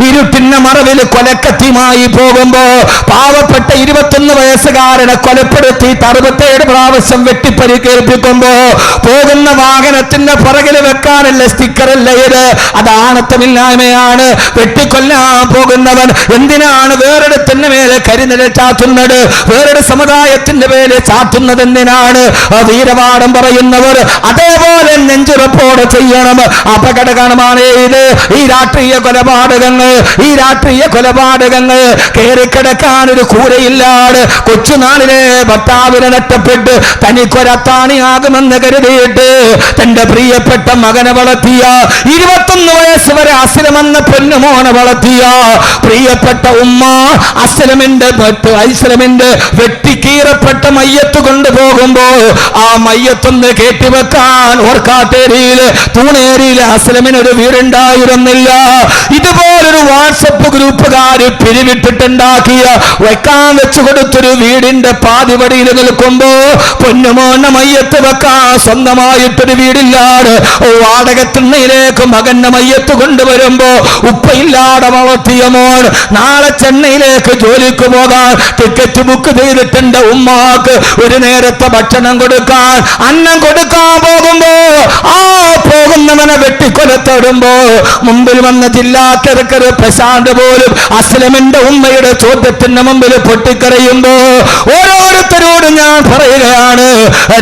ഇരുട്ടിന്റെ മറവിൽ കൊലക്കത്തിയുമായി പോകുമ്പോ പാവപ്പെട്ട 21 വയസ്സുകാരനെ കൊലപ്പെടുത്തി 67 പ്രാവശ്യം വെട്ടിപ്പരിക്കേൽപ്പിക്കുമ്പോ പോകുന്ന വാഹനത്തിന്റെ പുറകിൽ വെക്കാനല്ല സ്റ്റിക്കറല്ല ഇത്, അത് ആണത്തമില്ലായ്മയാണ്. വെട്ടിക്കൊല്ലാൻ പോകുന്നവൻ എന്തിനാണ് വേറൊരുത്തിന്റെ മേലെ കരിനിഴൽ ചാത്തുന്നത്? വേറൊരു സമുദായത്തിന്റെ മേലെ ചാത്തുന്നത് എന്തിനാണ്? വീരവാദം പറയുന്നവർ അതേപോലെ നെഞ്ചുറപ്പോടെ ചെയ്യണം. അപകടകരമാണ് ഇത്. ഈ രാഷ്ട്രീയ കൊലപാതകങ്ങൾ കയറിക്കിടക്കാൻ ഒരു കൂരയില്ലാതെ കൊച്ചുനാളിലെ ഭർത്താവിനെ നഷ്ടപ്പെട്ട് തനിക്കൊരത്താണിയാകുമെന്ന് കരുതിയിട്ട് തന്റെ പ്രിയപ്പെട്ട മകനെ വളർത്തിയ 21 വയസ്സ് വരെ അസ്ലമെന്ന പൊന്നുമോനെ വളർത്തിയ പ്രിയപ്പെട്ട ഉമ്മ അസ്ലമിന്റെ വെട്ടിക്കീറപ്പെട്ട മയ്യത്ത് കൊണ്ടുപോകുമ്പോ ആ മയ്യത്തൊന്ന് കെട്ടിവെക്കാൻ ഓർക്കാട്ടേരിയിൽ തൂണേരിയിൽ അസ്ലമിനൊരു വീടുണ്ടായിരുന്നില്ല. ഇതുപോലൊരു വാട്സപ്പ് ഗ്രൂപ്പുകാർ പിരിവിട്ടിട്ടുണ്ടാക്കിയ വെക്കാൻ വെച്ചു കൊടുത്തൊരു വീടിന്റെ പാതിവടിയിൽ നിൽക്കുമ്പോ പൊന്നുമോനെ മയ്യത്ത് വെക്കാൻ സ്വന്തമായിട്ടൊരു വീടില്ലാതെ വാടകത്തിണ്ണയിലേക്ക് മകന്റെ മയ്യത്ത് കൊണ്ടുവരുമ്പോ ഉപ്പയില്ലാതെ വളർത്തിയ മോൻ നാളെ ചെന്നൈയിലേക്ക് ജോലിക്ക് പോകാൻ ടിക്കറ്റ് ബുക്ക് ചെയ്തിട്ടുണ്ട്. ഉമ്മാക്ക് ഒരു നേരത്തെ ഭക്ഷണം കൊടുക്കാൻ അന്നം കൊടുക്കാൻ പോകുമ്പോ ആ പോകുന്നവനെ വെട്ടിക്കൊലത്തോടുമ്പോ മുമ്പിൽ വന്ന ജില്ലാ തിരക്കർ പ്രശാന്ത് പോലും അസ്ലമിന്റെ ഉമ്മയുടെ ചോദ്യത്തിന്റെ മുമ്പിൽ പൊട്ടിക്കരയുമ്പോ ഓരോരുത്തരോടും ഞാൻ പറയുകയാണ്,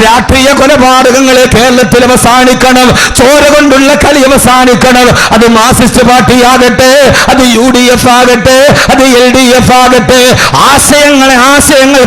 രാഷ്ട്രീയ കൊലപാതകങ്ങൾ കേരളത്തിൽ അവസാനിക്കണം. ചോര കൊണ്ടുള്ള കളി അവസാനിക്കണം. അത് മാർക്സിസ്റ്റ് പാർട്ടി ആകട്ടെ, അത് UDF ആകട്ടെ, അത് LDF ആകട്ടെ, ആശയങ്ങൾ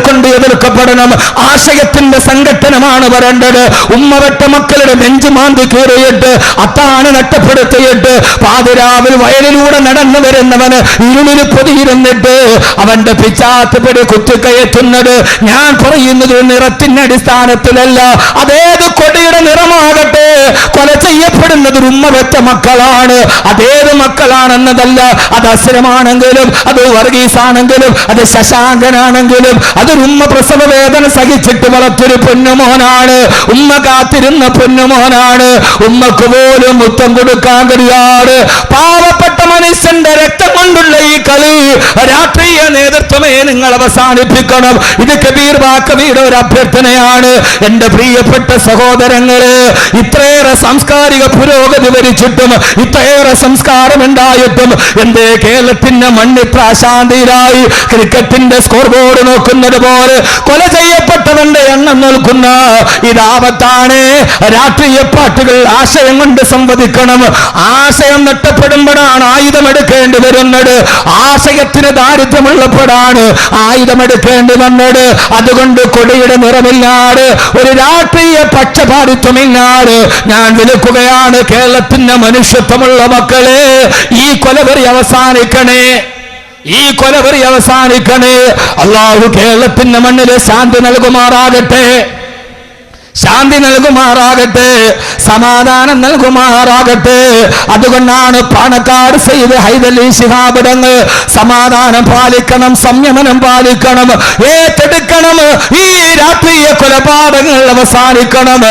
കൊണ്ട് എതിർക്കപ്പെടണം. ആശയത്തിന്റെ സംഘടനമാണ് വരേണ്ടത്. ഉമ്മവറ്റ മക്കളുടെ നെഞ്ചുമാന്തി കീറിയിട്ട് അത്താനെ നഷ്ടപ്പെടുത്തിയിട്ട് പാതിരാവിൽ വയലിലൂടെ നടന്നു വരുന്നവന് ഇരുളിൽ പൊതിയിരുന്നിട്ട് അവന്റെ പിച്ചാത്തുപടി കുത്തിക്കയറ്റുന്നത് ഞാൻ പറയുന്നത് നിറത്തിന്റെ അടിസ്ഥാനത്തിലല്ല. അതേത് കൊടിയുടെ നിറമാകട്ടെ, കൊല ചെയ്യപ്പെടുന്നത് ഉമ്മവറ്റ മക്കളാണ്. അതേത് മക്കളാണെന്നതല്ല, അത് അസ്ലമാണെങ്കിലും അത് വർഗീസാണെങ്കിലും അത് ശശാങ്കനാണെങ്കിലും അതൊരു ഉമ്മ പ്രസവ വേദന സഹിച്ചിട്ട് വളർത്തിയൊരു പൊന്നുമോനാണ്. ഉമ്മ കാത്തിരുന്ന പൊന്നുമോനാണ്. ഉമ്മക്ക് പോലും മുത്തം കൊടുക്കാൻ കഴിയാറ് പാവപ്പെട്ട മനുഷ്യന്റെ രക്തം കൊണ്ടുള്ള ഈ കളി രാഷ്ട്രീയ നേതൃത്വമേ നിങ്ങൾ അവസാനിപ്പിക്കണം. ഇത് കബീർ വാക്കബിയുടെ ഒരു അഭ്യർത്ഥനയാണ്. എന്റെ പ്രിയപ്പെട്ട സഹോദരങ്ങള്, ഇത്രയേറെ സാംസ്കാരിക പുരോഗതി വരിച്ചിട്ടും ഇത്രയേറെ സംസ്കാരം ഉണ്ടായിട്ടും എന്തേ കേരളത്തിന്റെ മണ്ണിത്ര അശാന്തിയിലായി? ക്രിക്കറ്റിന്റെ സ്കോർ ബോർഡ് നോക്കുന്നത് പോലെ കൊല ചെയ്യപ്പെട്ടവന്റെ എണ്ണം നോക്കുന്ന ഇതാപത്താണ്. രാഷ്ട്രീയ പാർട്ടികൾ ആശയം കൊണ്ട് സംവദിക്കണം. ആശയം നഷ്ടപ്പെടുമ്പോഴാണ് ആയുധമെടുക്കേണ്ടി വരുന്നത്. ആശയത്തിന് ദാരിദ്ര്യമുള്ളപ്പോഴാണ് ആയുധമെടുക്കേണ്ടി വന്നത്. അതുകൊണ്ട് കൊടിയുടെ നിറമില്ലാതെ ഒരു രാഷ്ട്രീയ പക്ഷപാതിത്വമില്ലാതെ ഞാൻ വിളിക്കുകയാണ്, കേരളത്തിന്റെ മനുഷ്യത്വമുള്ള മക്കളെ, ഈ കൊലവെറി അവസാനിക്കണേ. ഈ കൊലവെറി അവസാനിക്കണേ. അല്ലാഹു കേരളത്തിന്റെ മണ്ണിൽ ശാന്തി നൽകുമാറാകട്ടെ, ശാന്തി നൽകുമാറാകട്ടെ, സമാധാനം നൽകുമാറാകട്ടെ. അതുകൊണ്ടാണ് പാണക്കാട് സയ്യിദ് ഹൈദരലി ശിഹാബ് തങ്ങൾ സമാധാനം പാലിക്കണം, സംയമനം പാലിക്കണം, ഏറ്റെടുക്കണം. ഈ രാഷ്ട്രീയ കൊലപാതകങ്ങൾ അവസാനിക്കണം.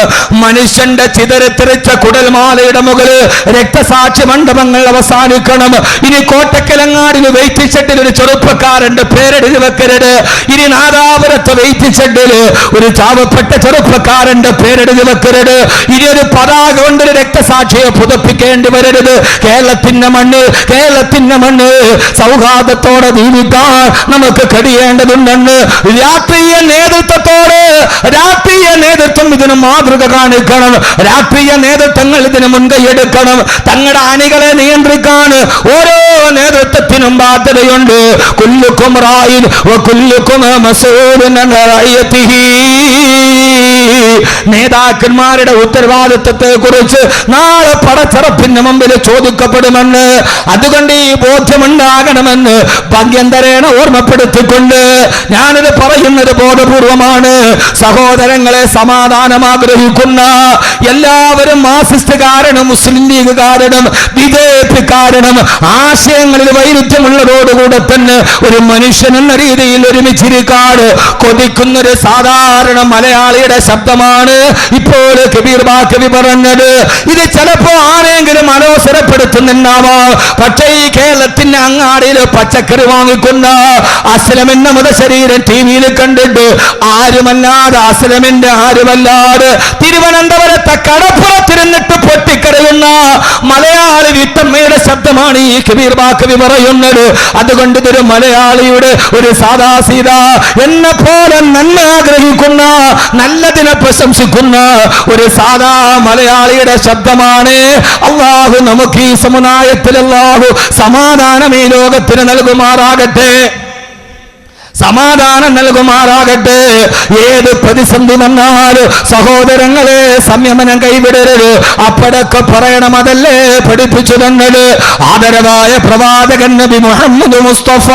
മനുഷ്യന്റെ ചിതറിത്തെറിച്ച കുടൽമാലയുടെ മുകളിൽ രക്തസാക്ഷി മണ്ഡപങ്ങൾ അവസാനിക്കണം. ഇനി കോട്ടക്കലങ്ങാടിൽ വെയിറ്റ് ഷെഡിൽ ഒരു ചെറുപ്പക്കാരന്റെ പേരെഴുതി വെക്കരുത്. ഇനി നാദാപുരത്ത് വെയിറ്റ് ഷെഡിൽ ഒരു ചാവപ്പെട്ട ചെറുപ്പക്കാരൻ പേരെഴുതി വെക്കരുത്. ഇനി ഒരു പതാക കൊണ്ടൊരു രക്തസാക്ഷിയെ പുതപ്പിക്കേണ്ടി വരരുത്. കേരളത്തിന്റെ മണ്ണ് സൗഹാർദ്ദത്തോടെ ജീവിക്കാൻ നമുക്ക് കഴിയേണ്ടതുണ്ടെന്ന് രാഷ്ട്രീയ നേതൃത്വം ഇതിന് മാതൃക കാണിക്കണം. രാഷ്ട്രീയ നേതൃത്വങ്ങൾ ഇതിന് മുൻകൈയെടുക്കണം. തങ്ങളുടെ അണികളെ നിയന്ത്രിക്കാൻ ഓരോ നേതൃത്വത്തിനും ബാധ്യതയുണ്ട്. കുല്ലുക്കും റായിൻ വ കുല്ലുക്കും മസ്ഊലുൻ അൻ റഅയതിഹി. നേതാക്കന്മാരുടെ ഉത്തരവാദിത്വത്തെ കുറിച്ച് നാളെ പടച്ചറപ്പിന് മുമ്പിൽ ചോദിക്കപ്പെടുമെന്ന്, അതുകൊണ്ട് ഈ ബോധ്യമുണ്ടാകണമെന്ന് ഭാഗ്യന്തരേണ ഓർമ്മപ്പെടുത്തിക്കൊണ്ട് ഞാനിത് പറയുന്നത് ബോധപൂർവമാണ്. സഹോദരങ്ങളെ, സമാധാനം ആഗ്രഹിക്കുന്ന എല്ലാവരും മാർക്സിസ്റ്റുകാരനും മുസ്ലിം ലീഗുകാരനും BJP-കാരനും ആശയങ്ങളിൽ വൈരുദ്ധ്യമുള്ളതോടുകൂടെ തന്നെ ഒരു മനുഷ്യൻ എന്ന രീതിയിൽ ഒരുമിച്ചിരിക്കാട് കൊതിക്കുന്നൊരു സാധാരണ മലയാളിയുടെ ശബ്ദമാണ് ഇപ്പോൾ കബീർ ബാക്കവി പറഞ്ഞത്. ഇത് ചിലപ്പോ ആരെങ്കിലും അലോസരപ്പെടുത്തുന്നുണ്ടാവാം. പക്ഷേ ഈ കേരളത്തിന്റെ അങ്ങാടിയിൽ പച്ചക്കറി വാങ്ങിക്കുന്ന അസ്ലം എന്ന മതശരീരം ടിവിയിൽ കണ്ടിട്ട് ആരുമല്ലാതെ അസ്ലമിന്റെ ആരുമല്ലാതെ തിരുവനന്തപുരത്തെ കടപ്പുറത്തിരുന്നിട്ട് പൊട്ടിക്കരയുന്ന മലയാളി വിത്തമ്മയുടെ ശബ്ദമാണ് ഈ കബീർ ബാക്കവി പറയുന്നത്. അതുകൊണ്ട് ഇതൊരു മലയാളിയുടെ, ഒരു സാദാ സീത എന്നെ പോലെ നന്മ ആഗ്രഹിക്കുന്ന, നല്ലതിനെ പ്രശംസിക്കുന്ന ഒരു സാദാ മലയാളിയുടെ ശബ്ദമാണ്. അല്ലാഹു നമുക്ക് ഈ സമുദായത്തിൽ അല്ലാഹു സമാധാനം ഈ ലോകത്തിന് നൽകുമാറാകട്ടെ, സമാധാനം നൽകുമാറാകട്ടെ. ഏത് പ്രതിസന്ധി വന്നാലും സഹോദരങ്ങളെ സംയമനം കൈവിടരുത്. അപ്പോഴൊക്കെ പറയണം, അതല്ലേ പഠിപ്പിച്ചു തന്നത് ആദരവായ പ്രവാചകൻ നബി മുഹമ്മദ് മുസ്തഫ.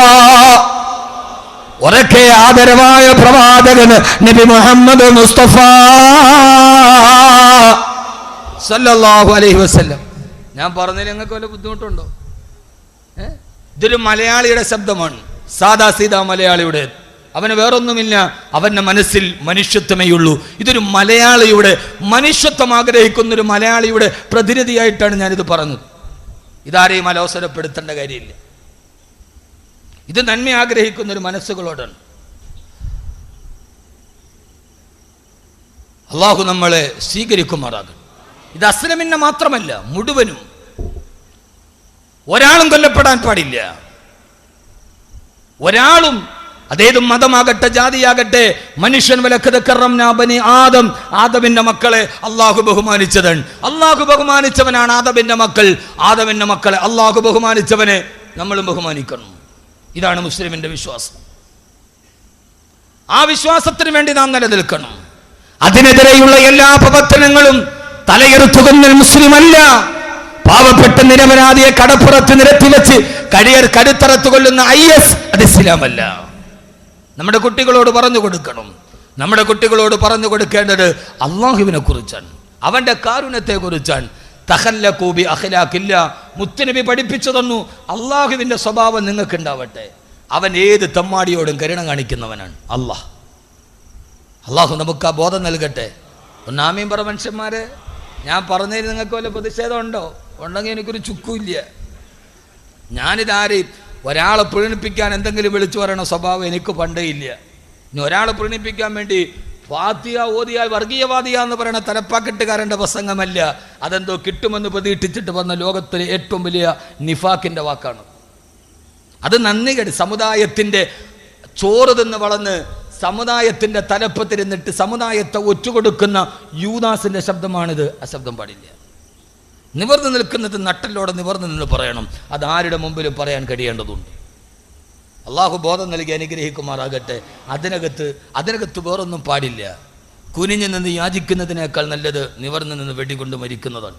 ഉറക്കെ ആദരവായ പ്രവാചകൻ നബി മുഹമ്മദ് മുസ്തഫ സല്ലല്ലാഹു അലൈഹി വസല്ലം. ഞാൻ പറഞ്ഞതിൽ നിങ്ങൾക്ക് വല്ല ബുദ്ധിമുട്ടുണ്ടോ? ഇതൊരു മലയാളിയുടെ ശബ്ദമാണ്, സാദാ സീതാ മലയാളിയുടെ. അവന് വേറൊന്നുമില്ല, അവന്റെ മനസ്സിൽ മനുഷ്യത്വമേ ഉള്ളൂ. ഇതൊരു മലയാളിയുടെ മനുഷ്യത്വം ആഗ്രഹിക്കുന്ന ഒരു മലയാളിയുടെ പ്രതിനിധിയായിട്ടാണ് ഞാനിത് പറഞ്ഞത്. ഇതാരെയും അലോസരപ്പെടുത്തേണ്ട കാര്യമില്ല. ഇത് നന്മ ആഗ്രഹിക്കുന്ന ഒരു മനസ്സുകളോടാണ്. അള്ളാഹു നമ്മളെ സ്വീകരിക്കുമാറാകും. ഇത് അസ്ലമിനെ മാത്രമല്ല, മുഴുവനും. ഒരാളും കൊല്ലപ്പെടാൻ പാടില്ല, ഒരാളും. അതേതും മതമാകട്ടെ ജാതിയാകട്ടെ. മനുഷ്യൻ വലഖദ് കറംനാ ബനി ആദം, ആദമിന്റെ മക്കളെ അള്ളാഹു ബഹുമാനിച്ചതാണ്. അള്ളാഹു ബഹുമാനിച്ചവനാണ് ആദമിന്റെ മക്കൾ. ആദമിന്റെ മക്കളെ അള്ളാഹു ബഹുമാനിച്ചവനെ നമ്മളും ബഹുമാനിക്കണം. ഇതാണ് മുസ്ലിമിന്റെ വിശ്വാസം. ആ വിശ്വാസത്തിന് വേണ്ടി നാം നിലനിൽക്കണം. അതിനെതിരെയുള്ള എല്ലാ പ്രവർത്തനങ്ങളും തലയെറുത്തുകൊന്ന മുസ്ലിം അല്ല. പാവപ്പെട്ട നിരപരാധിയെ കടപ്പുറത്ത് നിരത്തി വെച്ച് കരുത്തറത്ത് കൊല്ലുന്ന IS അത് ഇസ്ലാമല്ല. നമ്മുടെ കുട്ടികളോട് പറഞ്ഞു കൊടുക്കണം. നമ്മുടെ കുട്ടികളോട് പറഞ്ഞു കൊടുക്കേണ്ടത് അള്ളാഹുവിനെ കുറിച്ചാണ്, അവന്റെ കാരുണ്യത്തെ കുറിച്ചാണ്. തഖല്ലഖൂ ബി അഖ്ലാഖില്ല. മുത്തുനബി പഠിപ്പിച്ചു തന്നു, അള്ളാഹുവിന്റെ സ്വഭാവം നിങ്ങൾക്ക് ഉണ്ടാവട്ടെ. അവൻ ഏത് തെമ്മാടിയോടും കരുണ കാണിക്കുന്നവനാണ് അള്ളാഹ്. അള്ളാഹു നമുക്ക് ആ ബോധം നൽകട്ടെ. ഒന്നാമീൻ പറ മനുഷ്യന്മാരെ. ഞാൻ പറഞ്ഞതിൽ നിങ്ങൾക്ക് വല്ല പ്രതിഷേധം ഉണ്ടോ? ഉണ്ടെങ്കിൽ എനിക്കൊരു ചുക്കുമില്ല. ഞാനിതാരെയും ഒരാളെ പ്രീണിപ്പിക്കാൻ എന്തെങ്കിലും വിളിച്ചു പറയണ സ്വഭാവം എനിക്ക് പണ്ടേ ഇല്ല. ഇനി ഒരാളെ പ്രീണിപ്പിക്കാൻ വേണ്ടി ഫാത്തിഹ ഓതിയാൽ വർഗീയവാദിയാന്ന് പറയുന്ന തലപ്പാക്കെട്ടുകാരൻ്റെ പ്രസംഗമല്ല. അതെന്തോ കിട്ടുമെന്ന് പ്രതീക്ഷിച്ചിട്ട് വന്ന ലോകത്തിലെ ഏറ്റവും വലിയ നിഫാക്കിൻ്റെ വാക്കാണ്. അത് നന്ദികേട്. സമുദായത്തിൻ്റെ ചോറ് തിന്ന് വളർന്ന് സമുദായത്തിൻ്റെ തലപ്പത്തിരുന്നിട്ട് സമുദായത്തെ ഒറ്റുകൊടുക്കുന്ന യൂദാസിൻ്റെ ശബ്ദമാണിത്. ആ ശബ്ദം പാടില്ല. നിവർന്നു നിൽക്കുന്നത് നട്ടലോടെ നിവർന്നു നിന്ന് പറയണം. അത് ആരുടെ മുമ്പിലും പറയാൻ കഴിയേണ്ടതുണ്ട്. അള്ളാഹു ബോധം നൽകി അനുഗ്രഹിക്കുമാറാകട്ടെ. അതിനകത്ത് വേറൊന്നും പാടില്ല. കുനിഞ്ഞു നിന്ന് യാചിക്കുന്നതിനേക്കാൾ നല്ലത് നിവർന്നു നിന്ന് വെടികൊണ്ട് മരിക്കുന്നതാണ്.